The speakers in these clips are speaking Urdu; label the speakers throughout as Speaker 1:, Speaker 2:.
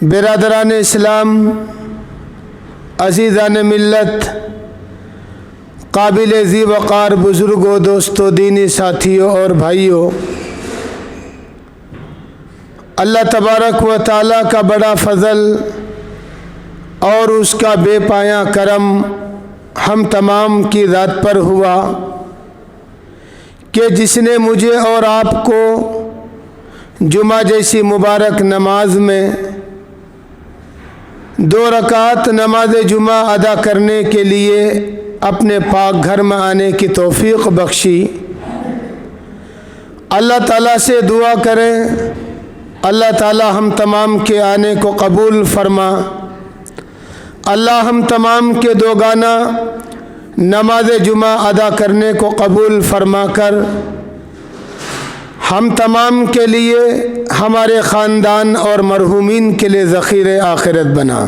Speaker 1: برادران اسلام، عزیزان ملت، قابل ذی وقار بزرگوں، دوستوں، دینی ساتھیوں اور بھائیوں، اللہ تبارک و تعالیٰ کا بڑا فضل اور اس کا بے پایاں کرم ہم تمام کی ذات پر ہوا کہ جس نے مجھے اور آپ کو جمعہ جیسی مبارک نماز میں 2 رکعت نماز جمعہ ادا کرنے کے لیے اپنے پاک گھر میں آنے کی توفیق بخشی۔ اللہ تعالیٰ سے دعا کریں اللہ تعالیٰ ہم تمام کے آنے کو قبول فرما۔ اللہ ہم تمام کے دوگانہ نماز جمعہ ادا کرنے کو قبول فرما کر ہم تمام کے لیے، ہمارے خاندان اور مرحومین کے لیے ذخیرِ آخرت بنا۔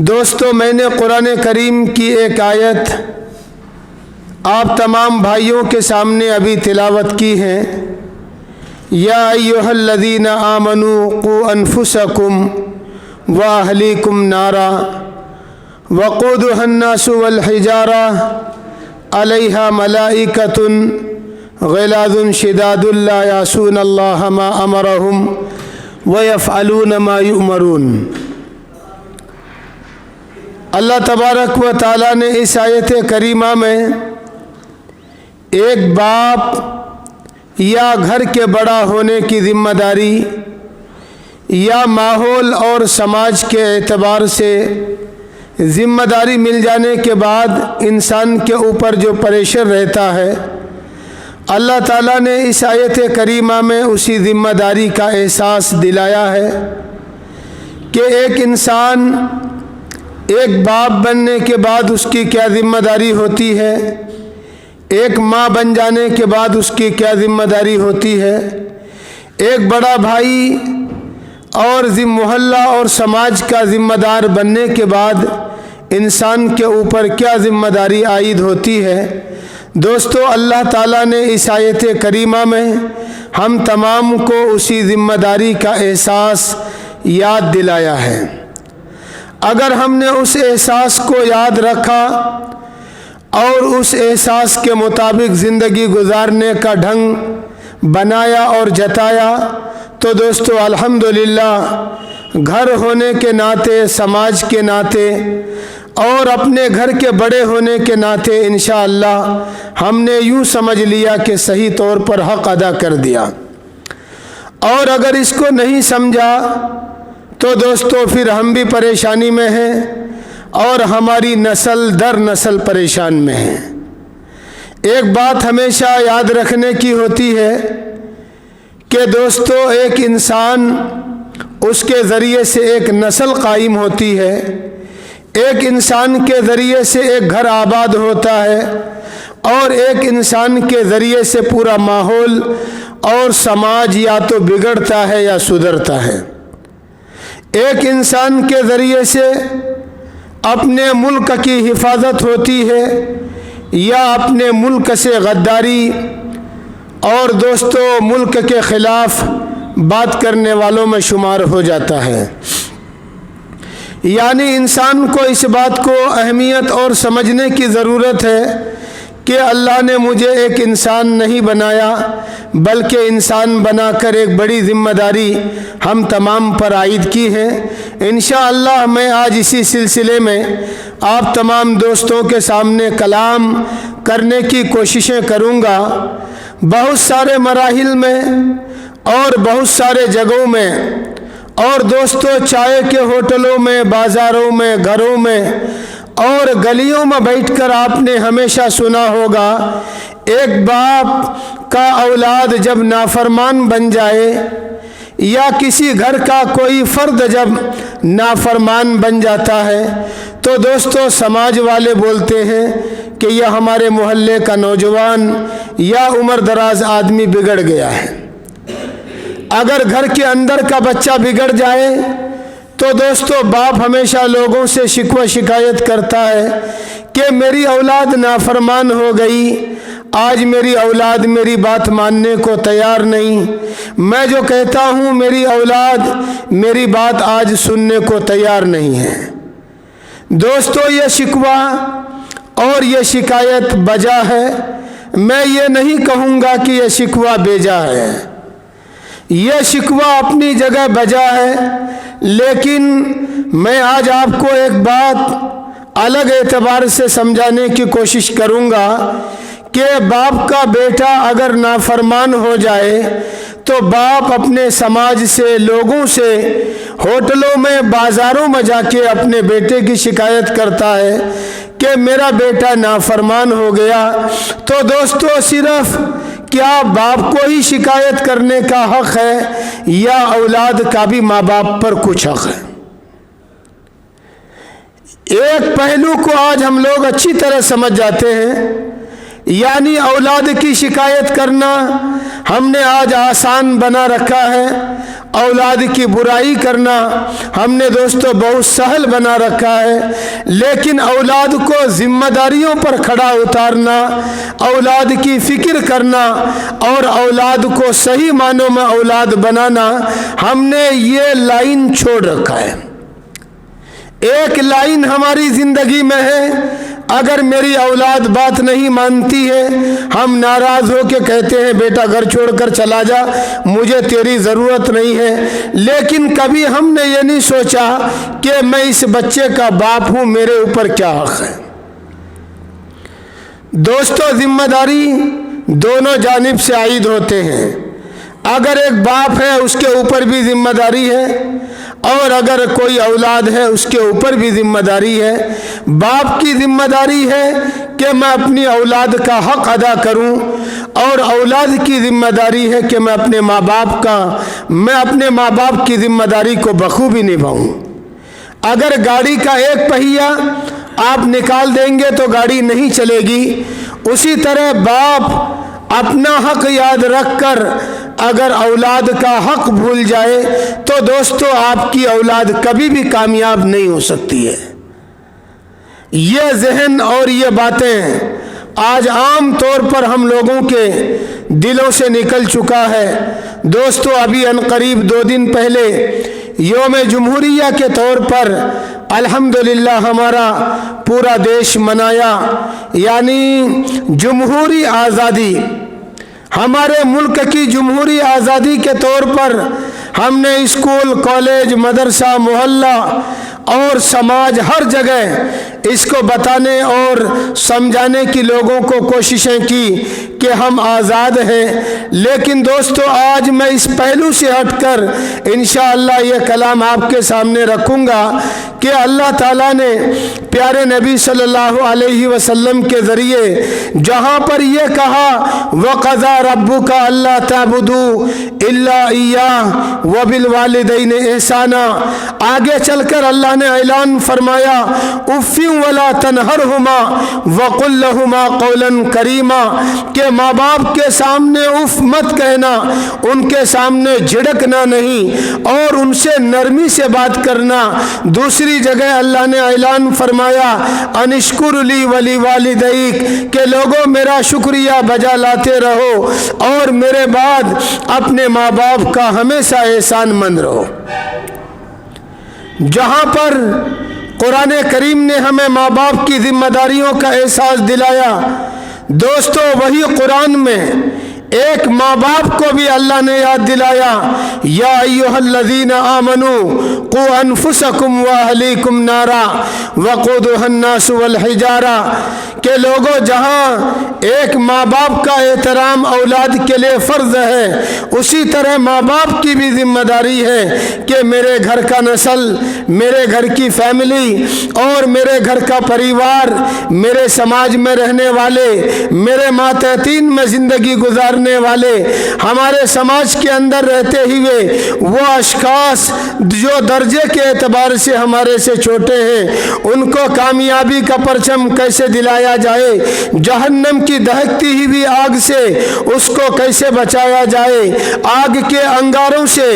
Speaker 1: دوستو، میں نے قرآن کریم کی ایک آیت آپ تمام بھائیوں کے سامنے ابھی تلاوت کی ہے۔ یا ایھا الذین آمنوا قوا انفسکم واہلیکم نارا وقودھا الناس والحجارہ علیہا ملائکۃ غلاظ شداد لا یعصون اللہ ما امرہم ویفعلون ما یؤمرون۔ اللہ تبارک و تعالیٰ نے اس آیت کریمہ میں ایک باپ یا گھر کے بڑا ہونے کی ذمہ داری یا ماحول اور سماج کے اعتبار سے ذمہ داری مل جانے کے بعد انسان کے اوپر جو پریشر رہتا ہے، اللہ تعالیٰ نے اس آیت کریمہ میں اسی ذمہ داری کا احساس دلایا ہے کہ ایک انسان ایک باپ بننے کے بعد اس کی کیا ذمہ داری ہوتی ہے، ایک ماں بن جانے کے بعد اس کی کیا ذمہ داری ہوتی ہے، ایک بڑا بھائی اور محلہ اور سماج کا ذمہ دار بننے کے بعد انسان کے اوپر کیا ذمہ داری عائد ہوتی ہے۔ دوستو، اللہ تعالیٰ نے اس آیت کریمہ میں ہم تمام کو اسی ذمہ داری کا احساس یاد دلایا ہے۔ اگر ہم نے اس احساس کو یاد رکھا اور اس احساس کے مطابق زندگی گزارنے کا ڈھنگ بنایا اور جتایا تو دوستو الحمدللہ گھر ہونے کے ناطے، سماج کے ناطے اور اپنے گھر کے بڑے ہونے کے ناطے انشاءاللہ ہم نے یوں سمجھ لیا کہ صحیح طور پر حق ادا کر دیا۔ اور اگر اس کو نہیں سمجھا تو دوستو پھر ہم بھی پریشانی میں ہیں اور ہماری نسل در نسل پریشان میں ہے۔ ایک بات ہمیشہ یاد رکھنے کی ہوتی ہے کہ دوستو ایک انسان، اس کے ذریعے سے ایک نسل قائم ہوتی ہے، ایک انسان کے ذریعے سے ایک گھر آباد ہوتا ہے اور ایک انسان کے ذریعے سے پورا ماحول اور سماج یا تو بگڑتا ہے یا سدھرتا ہے۔ ایک انسان کے ذریعے سے اپنے ملک کی حفاظت ہوتی ہے یا اپنے ملک سے غداری اور دوستو ملک کے خلاف بات کرنے والوں میں شمار ہو جاتا ہے۔ یعنی انسان کو اس بات کو اہمیت اور سمجھنے کی ضرورت ہے کہ اللہ نے مجھے ایک انسان نہیں بنایا بلکہ انسان بنا کر ایک بڑی ذمہ داری ہم تمام پر عائد کی ہے۔ انشاءاللہ میں آج اسی سلسلے میں آپ تمام دوستوں کے سامنے کلام کرنے کی کوششیں کروں گا۔ بہت سارے مراحل میں اور بہت سارے جگہوں میں اور دوستو چائے کے ہوٹلوں میں، بازاروں میں، گھروں میں اور گلیوں میں بیٹھ کر آپ نے ہمیشہ سنا ہوگا ایک باپ کا اولاد جب نافرمان بن جائے یا کسی گھر کا کوئی فرد جب نافرمان بن جاتا ہے تو دوستو سماج والے بولتے ہیں کہ یہ ہمارے محلے کا نوجوان یا عمر دراز آدمی بگڑ گیا ہے۔ اگر گھر کے اندر کا بچہ بگڑ جائے تو دوستو باپ ہمیشہ لوگوں سے شکوہ شکایت کرتا ہے کہ میری اولاد نافرمان ہو گئی، آج میری اولاد میری بات ماننے کو تیار نہیں، میں جو کہتا ہوں میری اولاد میری بات آج سننے کو تیار نہیں ہے۔ دوستو، یہ شکوہ اور یہ شکایت بجا ہے، میں یہ نہیں کہوں گا کہ یہ شکوہ بیجا ہے، یہ شکوہ اپنی جگہ بجا ہے، لیکن میں آج آپ کو ایک بات الگ اعتبار سے سمجھانے کی کوشش کروں گا کہ باپ کا بیٹا اگر نافرمان ہو جائے تو باپ اپنے سماج سے، لوگوں سے، ہوٹلوں میں، بازاروں میں جا کے اپنے بیٹے کی شکایت کرتا ہے کہ میرا بیٹا نافرمان ہو گیا۔ تو دوستو، صرف کیا باپ کو ہی شکایت کرنے کا حق ہے یا اولاد کا بھی ماں باپ پر کچھ حق ہے؟ ایک پہلو کو آج ہم لوگ اچھی طرح سمجھ جاتے ہیں، یعنی اولاد کی شکایت کرنا ہم نے آج آسان بنا رکھا ہے، اولاد کی برائی کرنا ہم نے دوستو بہت سہل بنا رکھا ہے، لیکن اولاد کو ذمہ داریوں پر کھڑا اتارنا، اولاد کی فکر کرنا اور اولاد کو صحیح معنوں میں اولاد بنانا، ہم نے یہ لائن چھوڑ رکھا ہے۔ ایک لائن ہماری زندگی میں ہے، اگر میری اولاد بات نہیں مانتی ہے، ہم ناراض ہو کے کہتے ہیں بیٹا گھر چھوڑ کر چلا جا، مجھے تیری ضرورت نہیں ہے، لیکن کبھی ہم نے یہ نہیں سوچا کہ میں اس بچے کا باپ ہوں، میرے اوپر کیا حق ہے۔ دوستو، ذمہ داری دونوں جانب سے عائد ہوتے ہیں، اگر ایک باپ ہے اس کے اوپر بھی ذمہ داری ہے، اور اگر کوئی اولاد ہے اس کے اوپر بھی ذمہ داری ہے۔ باپ کی ذمہ داری ہے کہ میں اپنی اولاد کا حق ادا کروں، اور اولاد کی ذمہ داری ہے کہ میں اپنے ماں باپ کی ذمہ داری کو بخوبی نبھاؤں۔ اگر گاڑی کا ایک پہیہ آپ نکال دیں گے تو گاڑی نہیں چلے گی، اسی طرح باپ اپنا حق یاد رکھ کر اگر اولاد کا حق بھول جائے تو دوستو آپ کی اولاد کبھی بھی کامیاب نہیں ہو سکتی ہے۔ یہ ذہن اور یہ باتیں آج عام طور پر ہم لوگوں کے دلوں سے نکل چکا ہے۔ دوستو، ابھی عنقریب 2 دن پہلے یوم جمہوریہ کے طور پر الحمدللہ ہمارا پورا دیش منایا، یعنی جمہوری آزادی، ہمارے ملک کی جمہوری آزادی کے طور پر ہم نے اسکول، کالج، مدرسہ، محلہ اور سماج ہر جگہ اس کو بتانے اور سمجھانے کی لوگوں کو کوششیں کی کہ ہم آزاد ہیں۔ لیکن دوستو، آج میں اس پہلو سے ہٹ کر انشاءاللہ یہ کلام آپ کے سامنے رکھوں گا کہ اللہ تعالیٰ نے پیارے نبی صلی اللہ علیہ وسلم کے ذریعے جہاں پر یہ کہا وَقَضَى رَبُّكَ أَلَّا تَعْبُدُوا إِلَّا إِيَّاهُ وَبِالْوَالِدَيْنِ إِحْسَانًا، آگے چل کر اللہ نے اعلان فرمایا اُفٍّ وَلَا تَنْهَرْهُمَا وَقُلْ لَهُمَا قَوْلًا كَرِيمًا، کہ ماں باپ کے سامنے اف مت کہنا، ان کے سامنے جھڑکنا نہیں اور ان سے نرمی سے بات کرنا۔ دوسری جگہ اللہ نے اعلان فرمایا ان اشکر لی ولی والدیک، کہ لوگوں میرا شکریہ بجا لاتے رہو اور میرے بعد اپنے ماں باپ کا ہمیشہ احسان مند رہو۔ جہاں پر قرآن کریم نے ہمیں ماں باپ کی ذمہ داریوں کا احساس دلایا، دوستو وہی قرآن میں ایک ماں باپ کو بھی اللہ نے یاد دلایا یا ایھا الذین آمنوا قوا انفسکم واہلیکم نارا وقودھا الناس والحجارہ، کہ لوگوں جہاں ایک ماں باپ کا احترام اولاد کے لیے فرض ہے، اسی طرح ماں باپ کی بھی ذمہ داری ہے کہ میرے گھر کا نسل، میرے گھر کی فیملی اور میرے گھر کا پریوار، میرے سماج میں رہنے والے، میرے ماتحتین میں زندگی گزارنے والے، ہمارے سماج کے اندر رہتے ہوئے وہ اشخاص جو درجے کے اعتبار سے ہمارے سے چھوٹے ہیں، ان کو کامیابی کا پرچم کیسے دلایا جائے, جہنم کی دہکتی ہوئی آگ سے اس کو کیسے بچایا جائے, آگ کے انگاروں سے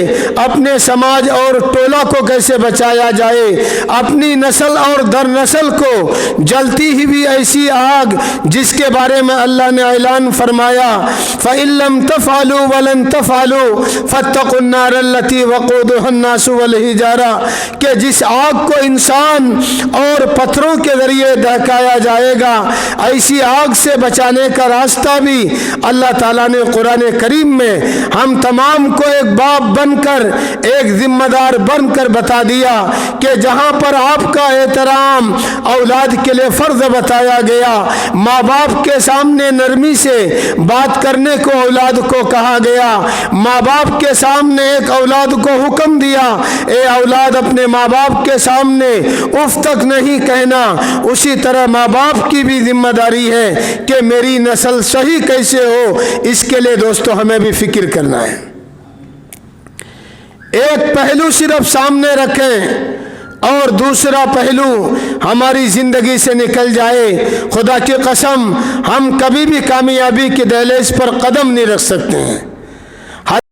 Speaker 1: اپنے سماج اور ٹولہ کو کیسے بچایا جائے, اپنی نسل اور در نسل کو جلتی ہوئی ایسی آگ جس کے بارے میں اللہ نے اعلان فرمایا فَإِن لَّمْ تَفْعَلُوا وَلَن تَفْعَلُوا فَاتَّقُوا النَّارَ الَّتِي وَقُودُهَا النَّاسُ وَالْحِجَارَةُ, کہ جس آگ کو انسان اور پتھروں کے ذریعے دہکایا جائے گا, ایسی آگ سے بچانے کا راستہ بھی اللہ تعالیٰ نے قرآن کریم میں ہم تمام کو ایک باپ بن کر, ایک ذمہ دار بن کر بتا دیا کہ جہاں پر آپ کا احترام اولاد کے لیے فرض بتایا گیا, ماں باپ کے سامنے نرمی سے بات کرنے کو اولاد کو کہا گیا, ماں باپ کے سامنے ایک اولاد کو حکم دیا اے اولاد اپنے ماں باپ کے سامنے اف تک نہیں کہنا, اسی طرح ماں باپ کی بھی ذمہ داری ہے کہ میری نسل صحیح کیسے ہو, اس کے لیے دوستو ہمیں بھی فکر کرنا ہے. ایک پہلو صرف سامنے رکھیں اور دوسرا پہلو ہماری زندگی سے نکل جائے, خدا کی قسم ہم کبھی بھی کامیابی کے دہلیز پر قدم نہیں رکھ سکتے ہیں.